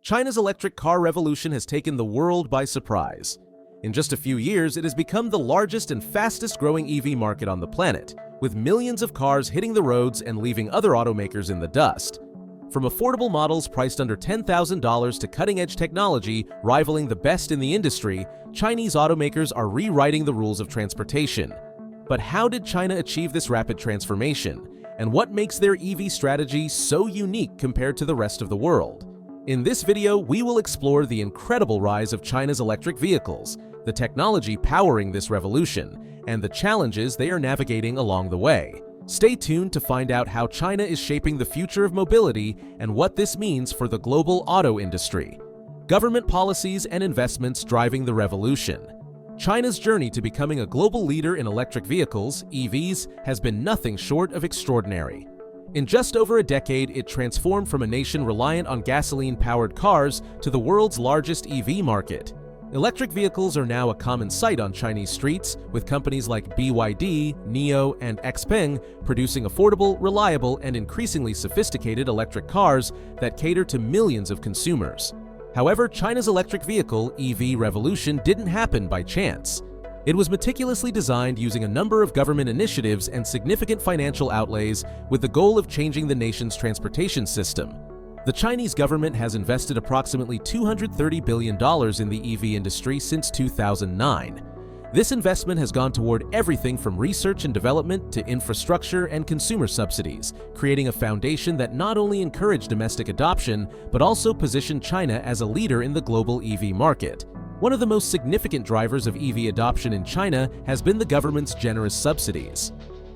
China's electric car revolution has taken the world by surprise. In just a few years, it has become the largest and fastest-growing EV market on the planet, with millions of cars hitting the roads and leaving other automakers in the dust. From affordable models priced under $10,000 to cutting-edge technology rivaling the best in the industry, Chinese automakers are rewriting the rules of transportation. But how did China achieve this rapid transformation? And what makes their EV strategy so unique compared to the rest of the world? In this video, we will explore the incredible rise of China's electric vehicles, the technology powering this revolution, and the challenges they are navigating along the way. Stay tuned to find out how China is shaping the future of mobility and what this means for the global auto industry. Government policies and investments driving the revolution. China's journey to becoming a global leader in electric vehicles, EVs, has been nothing short of extraordinary. In just over a decade, it transformed from a nation reliant on gasoline-powered cars to the world's largest EV market. Electric vehicles are now a common sight on Chinese streets, with companies like BYD, NIO, and XPeng producing affordable, reliable, and increasingly sophisticated electric cars that cater to millions of consumers. However, China's electric vehicle EV revolution didn't happen by chance. It was meticulously designed using a number of government initiatives and significant financial outlays with the goal of changing the nation's transportation system. The Chinese government has invested approximately $230 billion in the EV industry since 2009. This investment has gone toward everything from research and development to infrastructure and consumer subsidies, creating a foundation that not only encouraged domestic adoption, but also positioned China as a leader in the global EV market. One of the most significant drivers of EV adoption in China has been the government's generous subsidies.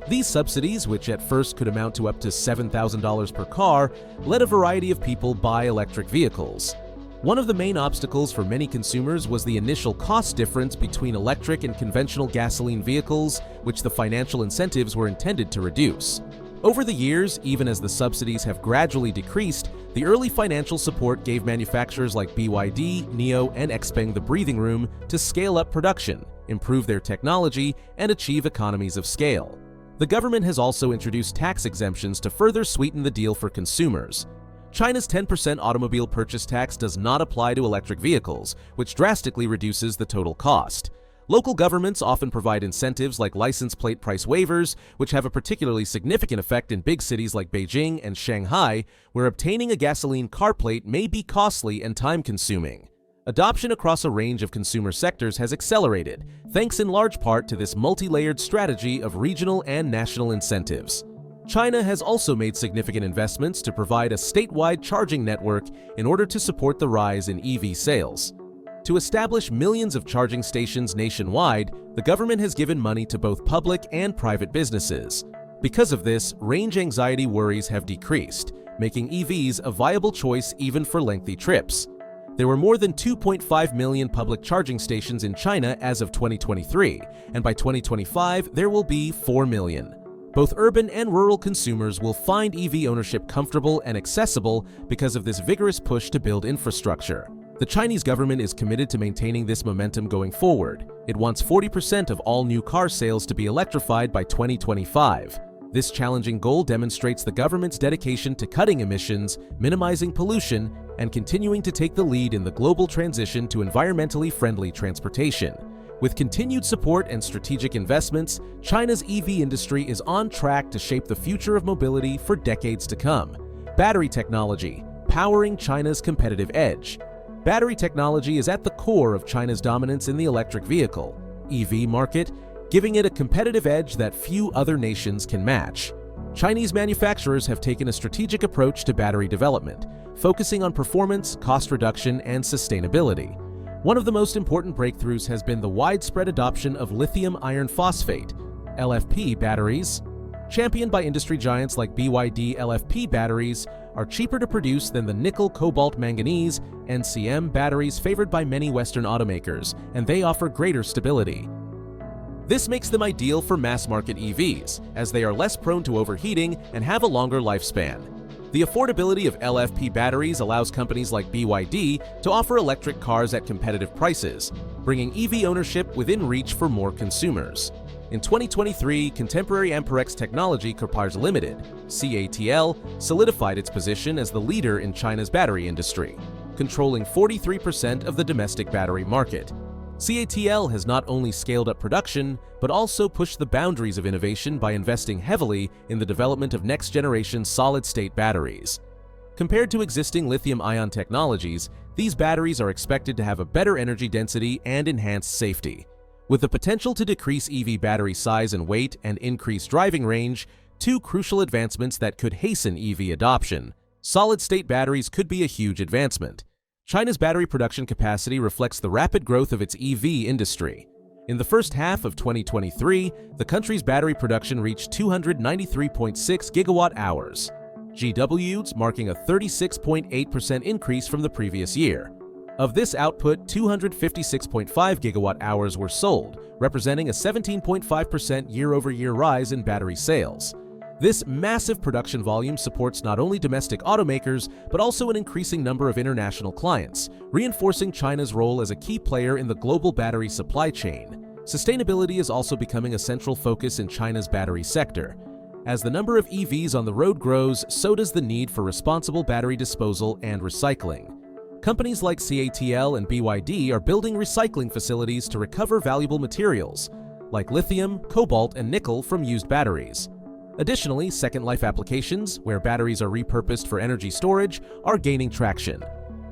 These subsidies, which at first could amount to up to $7,000 per car, let a variety of people buy electric vehicles. One of the main obstacles for many consumers was the initial cost difference between electric and conventional gasoline vehicles, which the financial incentives were intended to reduce. Over the years, even as the subsidies have gradually decreased, the early financial support gave manufacturers like BYD, NIO, and XPeng the breathing room to scale up production, improve their technology, and achieve economies of scale. The government has also introduced tax exemptions to further sweeten the deal for consumers. China's 10% automobile purchase tax does not apply to electric vehicles, which drastically reduces the total cost. Local governments often provide incentives like license plate price waivers, which have a particularly significant effect in big cities like Beijing and Shanghai, where obtaining a gasoline car plate may be costly and time-consuming. Adoption across a range of consumer sectors has accelerated, thanks in large part to this multi-layered strategy of regional and national incentives. China has also made significant investments to provide a statewide charging network in order to support the rise in EV sales. To establish millions of charging stations nationwide, the government has given money to both public and private businesses. Because of this, range anxiety worries have decreased, making EVs a viable choice even for lengthy trips. There were more than 2.5 million public charging stations in China as of 2023, and by 2025 there will be 4 million. Both urban and rural consumers will find EV ownership comfortable and accessible because of this vigorous push to build infrastructure. The Chinese government is committed to maintaining this momentum going forward. It wants 40% of all new car sales to be electrified by 2025. This challenging goal demonstrates the government's dedication to cutting emissions, minimizing pollution, and continuing to take the lead in the global transition to environmentally friendly transportation. With continued support and strategic investments, China's EV industry is on track to shape the future of mobility for decades to come. Battery technology, powering China's competitive edge. Battery technology is at the core of China's dominance in the electric vehicle (EV) market, giving it a competitive edge that few other nations can match. Chinese manufacturers have taken a strategic approach to battery development, focusing on performance, cost reduction, and sustainability. One of the most important breakthroughs has been the widespread adoption of lithium iron phosphate (LFP) batteries. Championed by industry giants like BYD, LFP batteries are cheaper to produce than the nickel cobalt manganese (NCM) batteries favored by many Western automakers, and they offer greater stability. This makes them ideal for mass-market EVs, as they are less prone to overheating and have a longer lifespan. The affordability of LFP batteries allows companies like BYD to offer electric cars at competitive prices, bringing EV ownership within reach for more consumers. In 2023, contemporary Amperex Technology Corpars Limited, CATL, solidified its position as the leader in China's battery industry. controlling 43% of the domestic battery market. CATL has not only scaled up production, but also pushed the boundaries of innovation by investing heavily in the development of next-generation solid-state batteries. Compared to existing lithium-ion technologies, these batteries are expected to have a better energy density and enhanced safety. With the potential to decrease EV battery size and weight and increase driving range, two crucial advancements that could hasten EV adoption. Solid-state batteries could be a huge advancement. China's battery production capacity reflects the rapid growth of its EV industry. In the first half of 2023, the country's battery production reached 293.6 gigawatt-hours, GWs, marking a 36.8% increase from the previous year. Of this output, 256.5 gigawatt-hours were sold, representing a 17.5% year-over-year rise in battery sales. This massive production volume supports not only domestic automakers, but also an increasing number of international clients, reinforcing China's role as a key player in the global battery supply chain. Sustainability is also becoming a central focus in China's battery sector. As the number of EVs on the road grows, so does the need for responsible battery disposal and recycling. Companies like CATL and BYD are building recycling facilities to recover valuable materials, like lithium, cobalt, and nickel from used batteries. Additionally, Second Life applications, where batteries are repurposed for energy storage, are gaining traction.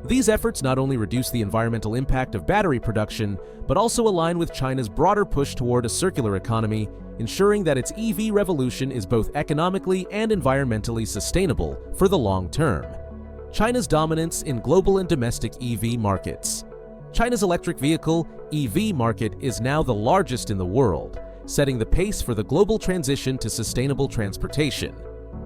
These efforts not only reduce the environmental impact of battery production, but also align with China's broader push toward a circular economy, ensuring that its EV revolution is both economically and environmentally sustainable for the long term. China's dominance in global and domestic EV markets. China's electric vehicle EV market is now the largest in the world, setting the pace for the global transition to sustainable transportation.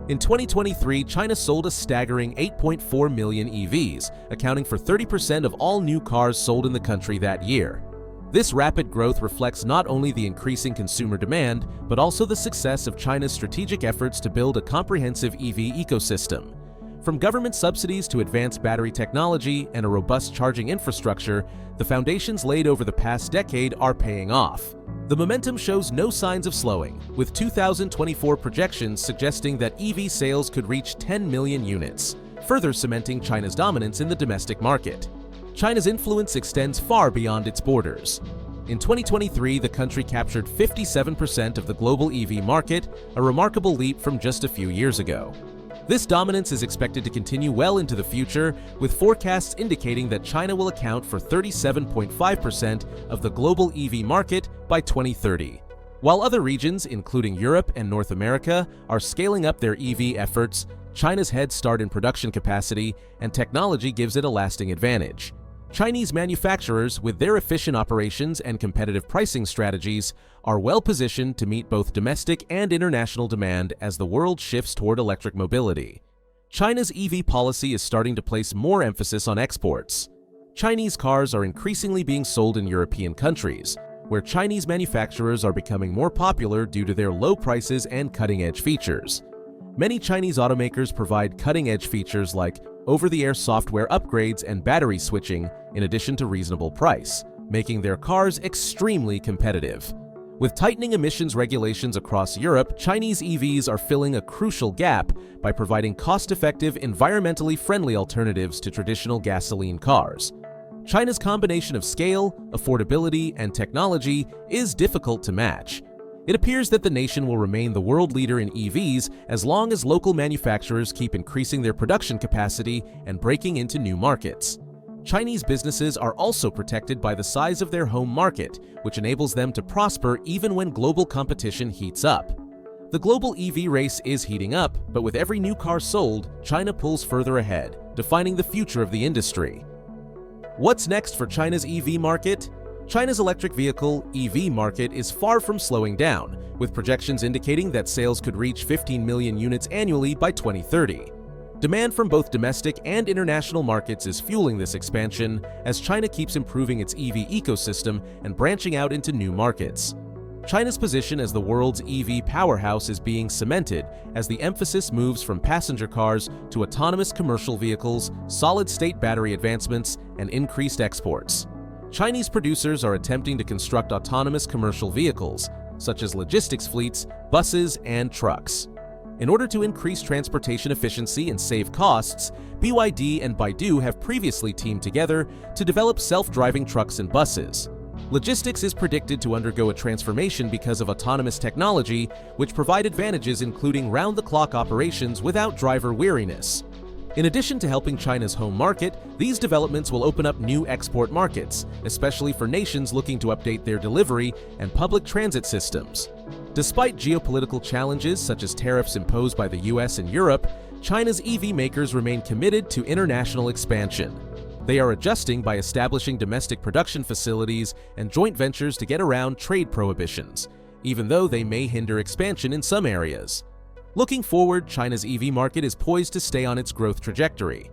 In 2023, China sold a staggering 8.4 million EVs, accounting for 30% of all new cars sold in the country that year. This rapid growth reflects not only the increasing consumer demand, but also the success of China's strategic efforts to build a comprehensive EV ecosystem. From government subsidies to advanced battery technology and a robust charging infrastructure, the foundations laid over the past decade are paying off. The momentum shows no signs of slowing, with 2024 projections suggesting that EV sales could reach 10 million units, further cementing China's dominance in the domestic market. China's influence extends far beyond its borders. In 2023, the country captured 57% of the global EV market, a remarkable leap from just a few years ago. This dominance is expected to continue well into the future, with forecasts indicating that China will account for 37.5% of the global EV market by 2030. While other regions, including Europe and North America, are scaling up their EV efforts, China's head start in production capacity and technology gives it a lasting advantage. Chinese manufacturers, with their efficient operations and competitive pricing strategies, are well positioned to meet both domestic and international demand as the world shifts toward electric mobility. China's EV policy is starting to place more emphasis on exports. Chinese cars are increasingly being sold in European countries, where Chinese manufacturers are becoming more popular due to their low prices and cutting-edge features. Many Chinese automakers provide cutting-edge features like over-the-air software upgrades and battery switching, in addition to reasonable price, making their cars extremely competitive. With tightening emissions regulations across Europe, Chinese EVs are filling a crucial gap by providing cost-effective, environmentally friendly alternatives to traditional gasoline cars. China's combination of scale, affordability, and technology is difficult to match. It appears that the nation will remain the world leader in EVs as long as local manufacturers keep increasing their production capacity and breaking into new markets. Chinese businesses are also protected by the size of their home market, which enables them to prosper even when global competition heats up. The global EV race is heating up, but with every new car sold, China pulls further ahead, defining the future of the industry. What's next for China's EV market? China's electric vehicle EV market is far from slowing down, with projections indicating that sales could reach 15 million units annually by 2030. Demand from both domestic and international markets is fueling this expansion as China keeps improving its EV ecosystem and branching out into new markets. China's position as the world's EV powerhouse is being cemented as the emphasis moves from passenger cars to autonomous commercial vehicles, solid-state battery advancements, and increased exports. Chinese producers are attempting to construct autonomous commercial vehicles, such as logistics fleets, buses, and trucks. In order to increase transportation efficiency and save costs, BYD and Baidu have previously teamed together to develop self-driving trucks and buses. Logistics is predicted to undergo a transformation because of autonomous technology, which provide advantages including round-the-clock operations without driver weariness. In addition to helping China's home market, these developments will open up new export markets, especially for nations looking to update their delivery and public transit systems. Despite geopolitical challenges such as tariffs imposed by the US and Europe, China's EV makers remain committed to international expansion. They are adjusting by establishing domestic production facilities and joint ventures to get around trade prohibitions, even though they may hinder expansion in some areas. Looking forward, China's EV market is poised to stay on its growth trajectory.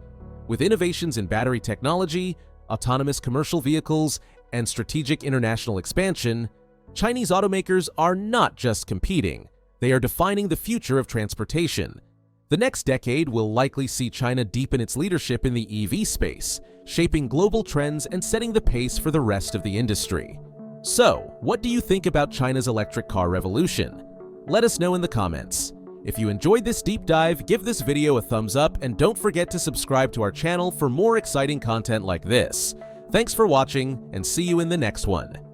With innovations in battery technology, autonomous commercial vehicles, and strategic international expansion, Chinese automakers are not just competing, they are defining the future of transportation. The next decade will likely see China deepen its leadership in the EV space, shaping global trends and setting the pace for the rest of the industry. So, what do you think about China's electric car revolution? Let us know in the comments. If you enjoyed this deep dive, give this video a thumbs up and don't forget to subscribe to our channel for more exciting content like this. Thanks for watching and see you in the next one.